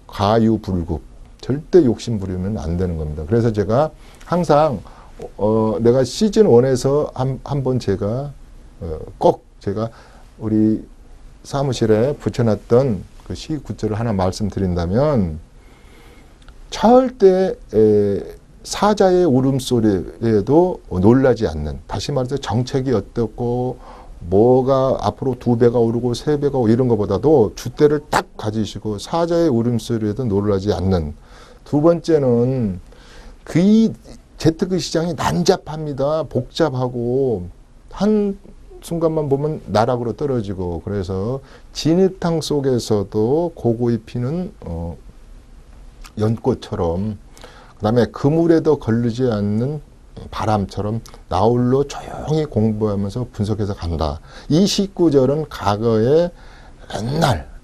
가유불급, 절대 욕심 부리면 안 되는 겁니다. 그래서 제가 항상 내가 시즌 1에서 한번 제가 꼭 제가 우리 사무실에 붙여놨던 그 시구절을 하나 말씀드린다면 절대 사자의 울음소리에도 놀라지 않는, 다시 말해서 정책이 어떻고 뭐가 앞으로 2배가 오르고 3배가 오르고 이런 것보다도 줏대를 딱 가지시고 사자의 울음소리에도 놀라지 않는. 두 번째는 그 재테크 시장이 난잡합니다. 복잡하고 한 순간만 보면 나락으로 떨어지고, 그래서 진흙탕 속에서도 고구이 피는 연꽃처럼, 그 다음에 그물에도 걸리지 않는 바람처럼 나홀로 조용히 공부하면서 분석해서 간다. 이 19절은 과거에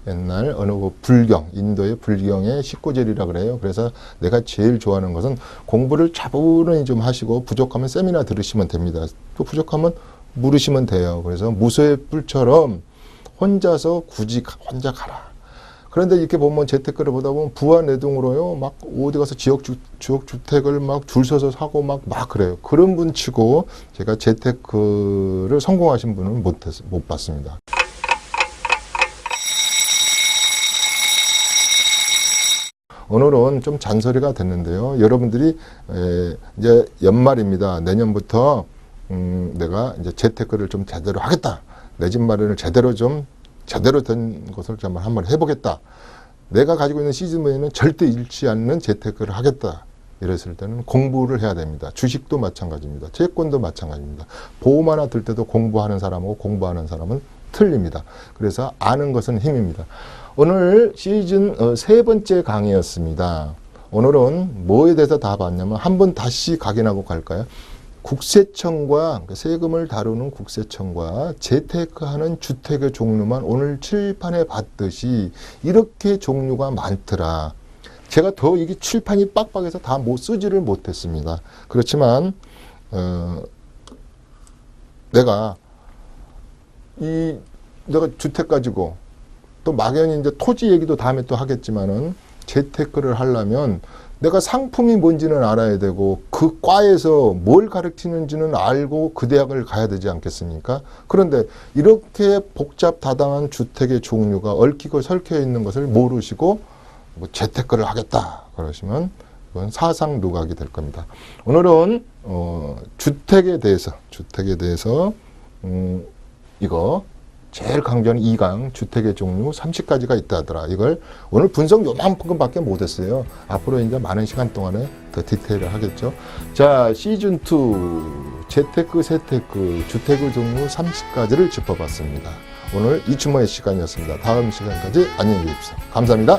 옛날 어느 그 불경, 인도의 불경의 19절이라 그래요. 그래서 내가 제일 좋아하는 것은 공부를 차분히 좀 하시고 부족하면 세미나 들으시면 됩니다. 또 부족하면 물으시면 돼요. 그래서 무소의 뿔처럼 혼자서 굳이 혼자 가라. 그런데 이렇게 보면 재테크를 보다 보면 부안내동으로요, 막 어디 가서 지역주택을 막 줄 서서 사고 막 그래요. 그런 분 치고 제가 재테크를 성공하신 분은 못 봤습니다. 오늘은 좀 잔소리가 됐는데요. 여러분들이 이제 연말입니다. 내년부터 내가 이제 재테크를 좀 제대로 하겠다. 내 집 마련을 제대로 된 것을 한번 해보겠다. 내가 가지고 있는 시즌머니는 절대 잃지 않는 재테크를 하겠다. 이랬을 때는 공부를 해야 됩니다. 주식도 마찬가지입니다. 채권도 마찬가지입니다. 보험 하나 들 때도 공부하는 사람하고 공부하는 사람은 틀립니다. 그래서 아는 것은 힘입니다. 오늘 시즌 3번째 강의였습니다. 오늘은 뭐에 대해서 다 봤냐면 한번 다시 각인하고 갈까요? 국세청과 세금을 다루는 국세청과 재테크하는 주택의 종류만 오늘 칠판에 봤듯이 이렇게 종류가 많더라. 제가 더 이게 칠판이 빡빡해서 다 쓰지를 못했습니다. 그렇지만 내가 주택 가지고 또 막연히 이제 토지 얘기도 다음에 또 하겠지만은 재테크를 하려면 내가 상품이 뭔지는 알아야 되고 그 과에서 뭘 가르치는지는 알고 그 대학을 가야 되지 않겠습니까? 그런데 이렇게 복잡다당한 주택의 종류가 얽히고 설켜 있는 것을 모르시고 뭐 재테크를 하겠다 그러시면 이건 사상 누각이 될 겁니다. 오늘은 주택에 대해서 이거 제일 강조하는 2강 주택의 종류 30가지가 있다 하더라. 이걸 오늘 분석 요만큼밖에 못했어요. 앞으로 이제 많은 시간 동안에 더 디테일을 하겠죠. 자, 시즌2 재테크, 세테크, 주택의 종류 30가지를 짚어봤습니다. 오늘 이춘모의 시간이었습니다. 다음 시간까지 안녕히 계십시오. 감사합니다.